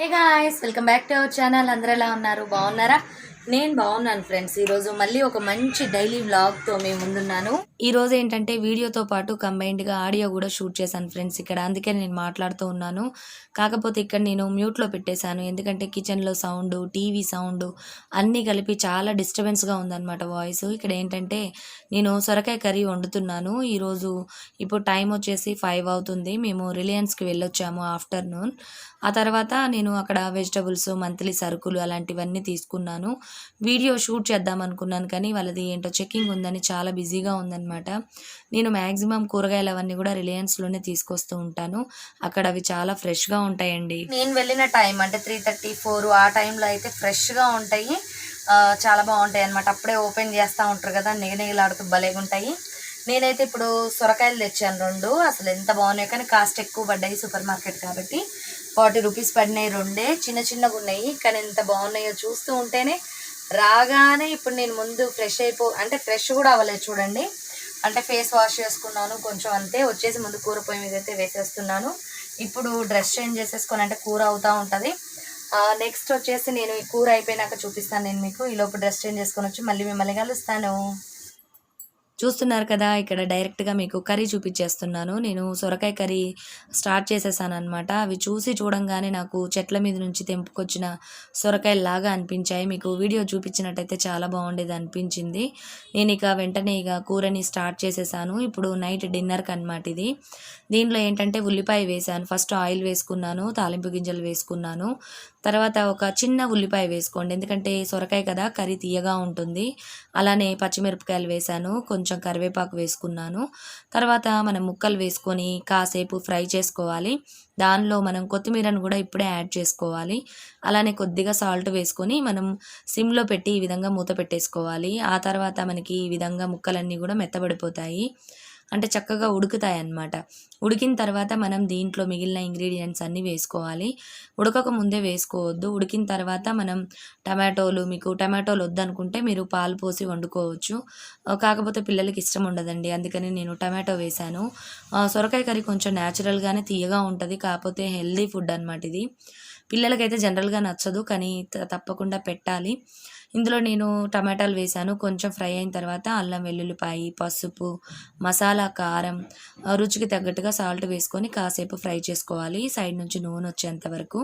Hey guys, welcome back to our channel. అందరూ ఎలా ఉన్నారు? బాగున్నారా? నేను బాగున్నాను ఫ్రెండ్స్. ఈరోజు మళ్ళీ ఒక మంచి డైలీ వ్లాగ్తో మేము ముందున్నాను. ఈరోజు ఏంటంటే వీడియోతో పాటు కంబైన్డ్గా ఆడియో కూడా షూట్ చేశాను ఫ్రెండ్స్ ఇక్కడ. అందుకే నేను మాట్లాడుతూ ఉన్నాను. కాకపోతే ఇక్కడ నేను మ్యూట్లో పెట్టేశాను. ఎందుకంటే కిచెన్లో సౌండ్, టీవీ సౌండ్ అన్నీ కలిపి చాలా డిస్టర్బెన్స్గా ఉందన్నమాట వాయిస్. ఇక్కడ ఏంటంటే నేను సొరకాయ కర్రీ వండుతున్నాను ఈరోజు. ఇప్పుడు టైం వచ్చేసి 5 అవుతుంది. మేము రిలయన్స్కి వెళ్ళొచ్చాము ఆఫ్టర్నూన్. ఆ తర్వాత నేను అక్కడ వెజిటబుల్స్, మంత్లీ సరుకులు అలాంటివన్నీ తీసుకున్నాను. వీడియో షూట్ చేద్దాం అనుకున్నాను కానీ వాళ్ళది ఏంటో చెక్కింగ్ ఉందని చాలా బిజీగా ఉందన్నమాట. నేను మ్యాక్సిమం కూరగాయలు అవన్నీ కూడా రిలయన్స్లోనే తీసుకొస్తూ ఉంటాను. అక్కడ అవి చాలా ఫ్రెష్గా ఉంటాయండి. నేను వెళ్ళిన టైం అంటే 3:34 ఆ టైంలో అయితే ఫ్రెష్గా ఉంటాయి. చాలా బాగుంటాయి అన్నమాట. అప్పుడే ఓపెన్ చేస్తూ ఉంటారు కదా, నిగనిగలాడుతూ భలేగా ఉంటాయి. నేనైతే ఇప్పుడు సొరకాయలు తెచ్చాను 2. అసలు ఎంత బాగున్నాయి కానీ కాస్ట్ ఎక్కువ పడ్డాయి. సూపర్ మార్కెట్ కాబట్టి 40 రూపీస్ పడినాయి. 2 చిన్న చిన్నగా ఉన్నాయి కానీ ఎంత బాగున్నాయో చూస్తూ ఉంటేనే రాగానే ఇప్పుడు నేను ముందు అంటే ఫ్రెష్ కూడా అవ్వలేదు చూడండి. అంటే ఫేస్ వాష్ చేసుకున్నాను కొంచెం అంతే. వచ్చేసి ముందు కూర పొయ్యి మీద అయితే వేసేస్తున్నాను. ఇప్పుడు డ్రెస్ చేంజ్ చేసేసుకొని అంటే కూర అవుతూ ఉంటుంది. నెక్స్ట్ వచ్చేసి నేను ఈ కూర అయిపోయినాక చూపిస్తాను నేను మీకు. ఈలోపు డ్రెస్ చేంజ్ చేసుకొని వచ్చి మళ్ళీ మిమ్మల్ని కలుస్తాను. చూస్తున్నారు కదా, ఇక్కడ డైరెక్ట్గా మీకు కర్రీ చూపించేస్తున్నాను. నేను సొరకాయ కర్రీ స్టార్ట్ చేసేసాను అనమాట. అవి చూడంగానే నాకు చెట్ల మీద నుంచి తెంపుకొచ్చిన సొరకాయలాగా అనిపించాయి. మీకు వీడియో చూపించినట్టయితే చాలా బాగుండేది అనిపించింది. నేను వెంటనే కూరని స్టార్ట్ చేసేసాను. ఇప్పుడు నైట్ డిన్నర్కి అనమాట ఇది. దీంట్లో ఏంటంటే ఉల్లిపాయ వేసాను. ఫస్ట్ ఆయిల్ వేసుకున్నాను, తాలింపు గింజలు వేసుకున్నాను. తర్వాత ఒక చిన్న ఉల్లిపాయ వేసుకోండి, ఎందుకంటే సొరకాయ కదా కర్రీ తీయగా ఉంటుంది. అలానే పచ్చిమిరపకాయలు వేసాను, కొంచెం కరివేపాకు వేసుకున్నాను. తర్వాత మనం ముక్కలు వేసుకొని కాసేపు ఫ్రై చేసుకోవాలి. దానిలో మనం కొత్తిమీరను కూడా ఇప్పుడే యాడ్ చేసుకోవాలి. అలానే కొద్దిగా సాల్ట్ వేసుకొని మనం సిమ్లో పెట్టి ఈ విధంగా మూత పెట్టేసుకోవాలి. ఆ తర్వాత మనకి ఈ విధంగా ముక్కలన్నీ కూడా మెత్తబడిపోతాయి, అంటే చక్కగా ఉడుకుతాయి అన్నమాట. ఉడికిన తర్వాత మనం దీంట్లో మిగిలిన ఇంగ్రీడియంట్స్ అన్నీ వేసుకోవాలి. ఉడకక ముందే వేసుకోవద్దు. ఉడికిన తర్వాత మనం మీకు టమాటోలు వద్దనుకుంటే మీరు పాలు పోసి వండుకోవచ్చు. కాకపోతే పిల్లలకి ఇష్టం ఉండదండి, అందుకని నేను టమాటో వేశాను. సొరకాయ కర్రీ కొంచెం న్యాచురల్గానే తీయగా ఉంటుంది, కాకపోతే హెల్దీ ఫుడ్ అన్నమాట ఇది. పిల్లలకైతే జనరల్గా నచ్చదు కానీ తప్పకుండా పెట్టాలి. ఇందులో నేను టమాటాలు వేసాను. కొంచెం ఫ్రై అయిన తర్వాత అల్లం వెల్లుల్లిపాయ, పసుపు, మసాలా, కారం, రుచికి తగ్గట్టుగా సాల్ట్ వేసుకొని కాసేపు ఫ్రై చేసుకోవాలి, సైడ్ నుంచి నూనె వచ్చేంత వరకు.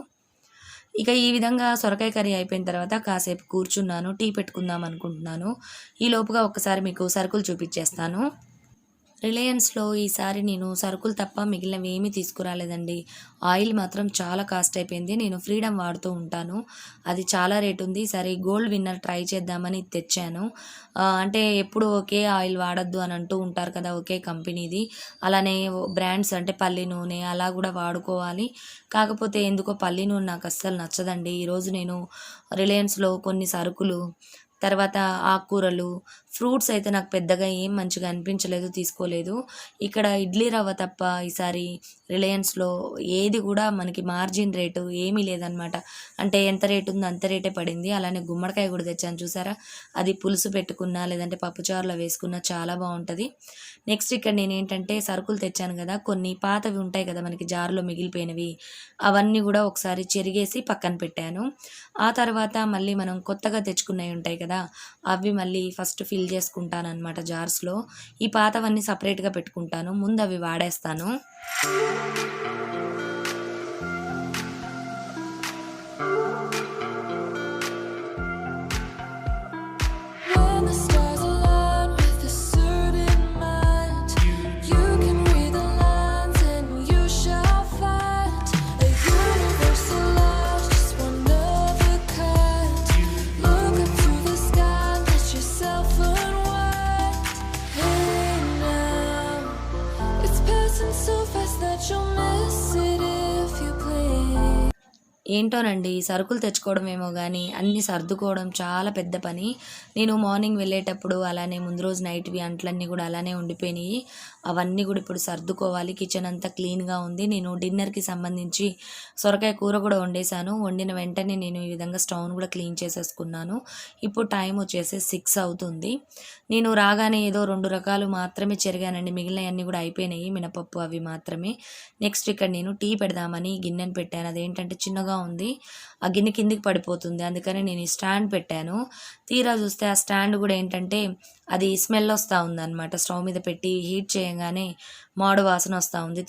ఈ విధంగా సొరకాయ కర్రీ అయిపోయిన తర్వాత కాసేపు కూర్చున్నాను, టీ పెట్టుకుందాం అనుకుంటున్నాను. ఈ లోపుగా ఒకసారి మీకు సరుకులు చూపించేస్తాను. రిలయన్స్లో ఈసారి నేను సరుకులు తప్ప మిగిలినవి ఏమీ తీసుకురాలేదండి. ఆయిల్ మాత్రం చాలా కాస్ట్ అయిపోయింది. నేను ఫ్రీడమ్ వాడుతూ ఉంటాను, అది చాలా రేట్ ఉంది. ఈసారి గోల్డ్ విన్నర్ ట్రై చేద్దామని తెచ్చాను. అంటే ఎప్పుడు ఒకే ఆయిల్ వాడద్దు అని అంటూ ఉంటారు కదా, ఒకే కంపెనీది. అలానే బ్రాండ్స్ అంటే పల్లి నూనె అలా కూడా వాడుకోవాలి. కాకపోతే ఎందుకో పల్లి నూనె నాకు అస్సలు నచ్చదండి. ఈరోజు నేను రిలయన్స్లో కొన్ని సరుకులు, తర్వాత ఆకుకూరలు, ఫ్రూట్స్ అయితే నాకు పెద్దగా ఏం మంచిగా అనిపించలేదు, తీసుకోలేదు. ఇక్కడ ఇడ్లీ రవ్వ తప్ప ఈసారి రిలయన్స్లో ఏది కూడా మనకి మార్జిన్ రేటు ఏమీ లేదనమాట. అంటే ఎంత రేటు ఉందో అంత రేటే పడింది. అలానే గుమ్మడికాయ కూడా తెచ్చాను, చూసారా, అది పులుసు పెట్టుకున్నా లేదంటే పప్పుచారులో వేసుకున్నా చాలా బాగుంటుంది. నెక్స్ట్ ఇక్కడ నేను ఏంటంటే సరుకులు తెచ్చాను కదా, కొన్ని పాతవి ఉంటాయి కదా మనకి జార్లో మిగిలిపోయినవి, అవన్నీ కూడా ఒకసారి చెరిగేసి పక్కన పెట్టాను. ఆ తర్వాత మళ్ళీ మనం కొత్తగా తెచ్చుకున్నవి ఉంటాయి కదా, అవి మళ్ళీ ఫస్ట్ ఫిల్ చేసుకుంటాను అనమాట జార్స్లో. ఈ పాతవన్నీ సపరేట్గా పెట్టుకుంటాను, ముందు అవి వాడేస్తాను. ఏంటోనండి, సరుకులు తెచ్చుకోవడం ఏమో కానీ అన్నీ సర్దుకోవడం చాలా పెద్ద పని. నేను మార్నింగ్ వెళ్ళేటప్పుడు అలానే ముందు రోజు నైట్వి అంట్లన్నీ కూడా అలానే ఉండిపోయినాయి. అవన్నీ కూడా ఇప్పుడు సర్దుకోవాలి. కిచెన్ అంతా క్లీన్గా ఉంది. నేను డిన్నర్కి సంబంధించి సొరకాయ కూర కూడా వండేసాను. వండిన వెంటనే నేను ఈ విధంగా స్టవ్ను కూడా క్లీన్ చేసేసుకున్నాను. ఇప్పుడు టైం వచ్చేసి 6 అవుతుంది. నేను రాగానే ఏదో 2 రకాలు మాత్రమే చెరిగానండి, మిగిలినవన్నీ కూడా అయిపోయినాయి, మినపప్పు అవి మాత్రమే. నెక్స్ట్ ఇక్కడ నేను టీ పెడదామని గిన్నెను పెట్టాను. అదేంటంటే చిన్నగా ఉంది, ఆ గిన్నె కిందికి పడిపోతుంది, అందుకని నేను ఈ స్టాండ్ పెట్టాను. తీరా చూస్తే ఆ స్టాండ్ కూడా ఏంటంటే అది స్మెల్ వస్తూ ఉందన్నమాట. స్టవ్ మీద పెట్టి హీట్ చేయగానే మాడు వాసన వస్తూ ఉంది.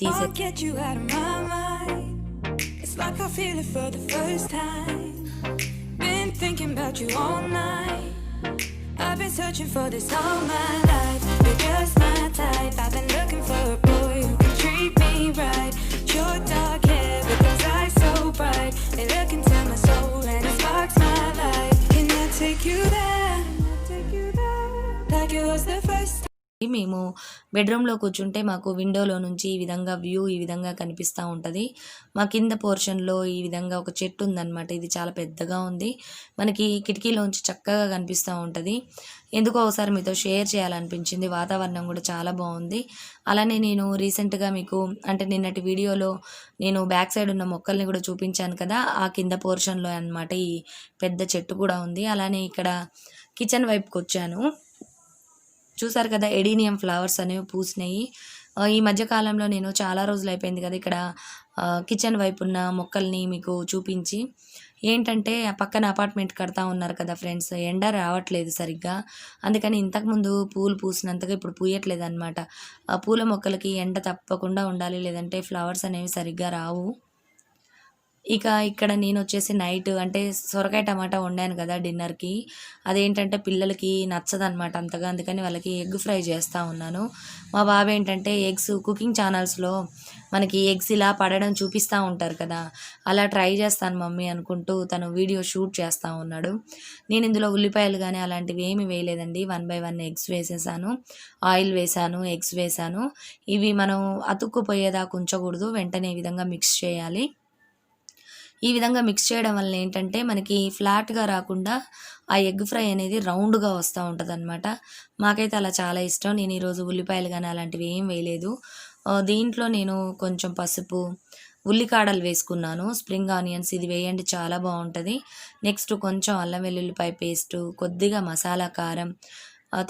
I've been searching for this all my life. You're just my type. I've been looking for a boy who can treat me right. Short dark hair with those eyes so bright. They look into my soul and it sparks my life. Can I take you there? Like it was the first time. మేము బెడ్రూమ్లో కూర్చుంటే మాకు విండోలో నుంచి ఈ విధంగా view ఈ విధంగా కనిపిస్తూ ఉంటుంది. మా కింద పోర్షన్లో ఈ విధంగా ఒక చెట్టు ఉందన్నమాట. ఇది చాలా పెద్దగా ఉంది, మనకి కిటికీలోంచి చక్కగా కనిపిస్తూ ఉంటుంది. ఎందుకో ఒకసారి మీతో షేర్ చేయాలనిపించింది. వాతావరణం కూడా చాలా బాగుంది. అలానే నేను రీసెంట్గా మీకు అంటే నిన్నటి వీడియోలో నేను బ్యాక్ సైడ్ ఉన్న మొక్కల్ని కూడా చూపించాను కదా, ఆ కింద పోర్షన్లో అన్నమాట ఈ పెద్ద చెట్టు కూడా ఉంది. అలానే ఇక్కడ కిచెన్ వైపుకి వచ్చాను. చూసారు కదా, ఎడీనియం ఫ్లవర్స్ అనేవి పూసినాయి. ఈ మధ్యకాలంలో నేను చాలా రోజులు అయిపోయింది కదా ఇక్కడ కిచెన్ వైపు ఉన్న మొక్కల్ని మీకు చూపించి. ఏంటంటే ఆ పక్కన అపార్ట్మెంట్ కడతా ఉన్నారు కదా ఫ్రెండ్స్, ఎండ రావట్లేదు సరిగ్గా, అందుకని ఇంతకుముందు పూలు పూసినంతగా ఇప్పుడు పూయట్లేదు అనమాట. ఆ పూల మొక్కలకి ఎండ తప్పకుండా ఉండాలి, లేదంటే ఫ్లవర్స్ అనేవి సరిగ్గా రావు. ఇక ఇక్కడ నేను వచ్చేసి నైట్ అంటే సొరకాయ టమాటా వండాను కదా డిన్నర్కి, అదేంటంటే పిల్లలకి నచ్చదనమాట అంతగా, అందుకని వాళ్ళకి ఎగ్ ఫ్రై చేస్తూ ఉన్నాను. మా బాబు ఏంటంటే ఎగ్స్ కుకింగ్ ఛానల్స్లో మనకి ఎగ్స్ ఇలా పడడం చూపిస్తూ ఉంటారు కదా, అలా ట్రై చేస్తాను మమ్మీ అనుకుంటూ తను వీడియో షూట్ చేస్తూ ఉన్నాడు. నేను ఇందులో ఉల్లిపాయలు కానీ అలాంటివి ఏమి వేయలేదండి, 1 by 1 ఎగ్స్ వేసేసాను, ఆయిల్ వేసాను, ఎగ్స్ వేసాను. ఇవి మనం అతుక్కుపోయేదాకా ఉంచకూడదు, వెంటనే ఈ విధంగా మిక్స్ చేయాలి. ఈ విధంగా మిక్స్ చేయడం వల్ల ఏంటంటే మనకి ఫ్లాట్గా రాకుండా ఆ ఎగ్ ఫ్రై అనేది రౌండ్గా వస్తూ ఉంటుంది అనమాట. మాకైతే అలా చాలా ఇష్టం. నేను ఈరోజు ఉల్లిపాయలు కానీ అలాంటివి ఏం వేయలేదు. దీంట్లో నేను కొంచెం పసుపు, ఉల్లికాడలు వేసుకున్నాను, స్ప్రింగ్ ఆనియన్స్, ఇది వేయండి చాలా బాగుంటుంది. నెక్స్ట్ కొంచెం అల్లం వెల్లుల్లిపాయ పేస్టు, కొద్దిగా మసాలా కారం,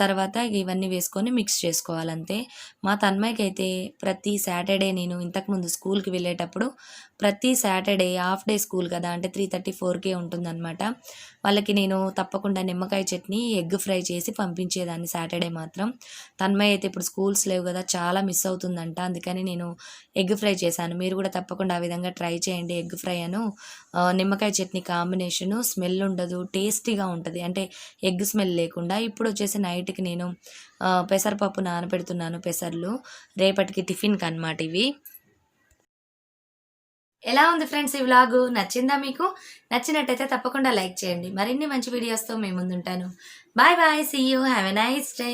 తర్వాత ఇవన్నీ వేసుకొని మిక్స్ చేసుకోవాలంతే. మా తన్మయ్యకి అయితే ప్రతి సాటర్డే నేను ఇంతకుముందు స్కూల్కి వెళ్ళేటప్పుడు ప్రతి సాటర్డే హాఫ్ డే స్కూల్ కదా, అంటే 3:34కే ఉంటుందన్నమాట. వాళ్ళకి నేను తప్పకుండా నిమ్మకాయ చట్నీ, ఎగ్ ఫ్రై చేసి పంపించేదాన్ని సాటర్డే మాత్రం. తన్మయ్య అయితే ఇప్పుడు స్కూల్స్ లేవు కదా, చాలా మిస్ అవుతుందంట, అందుకని నేను ఎగ్ ఫ్రై చేశాను. మీరు కూడా తప్పకుండా ఆ విధంగా ట్రై చేయండి. ఎగ్ ఫ్రై అను నిమ్మకాయ చట్నీ కాంబినేషను స్మెల్ ఉండదు, టేస్టీగా ఉంటుంది, అంటే ఎగ్ స్మెల్ లేకుండా. ఇప్పుడు వచ్చేసి నైట్కి నేను పెసరపప్పు నానబెడుతున్నాను, పెసర్లు రేపటికి టిఫిన్కి అన్నమాట ఇవి. ఎలా ఉంది ఫ్రెండ్స్ ఈ వ్లాగ్? నచ్చిందా మీకు? నచ్చినట్టయితే తప్పకుండా లైక్ చేయండి. మరిన్ని మంచి వీడియోస్తో మేము ముందుంటాను. Bye bye, see you, have a nice day.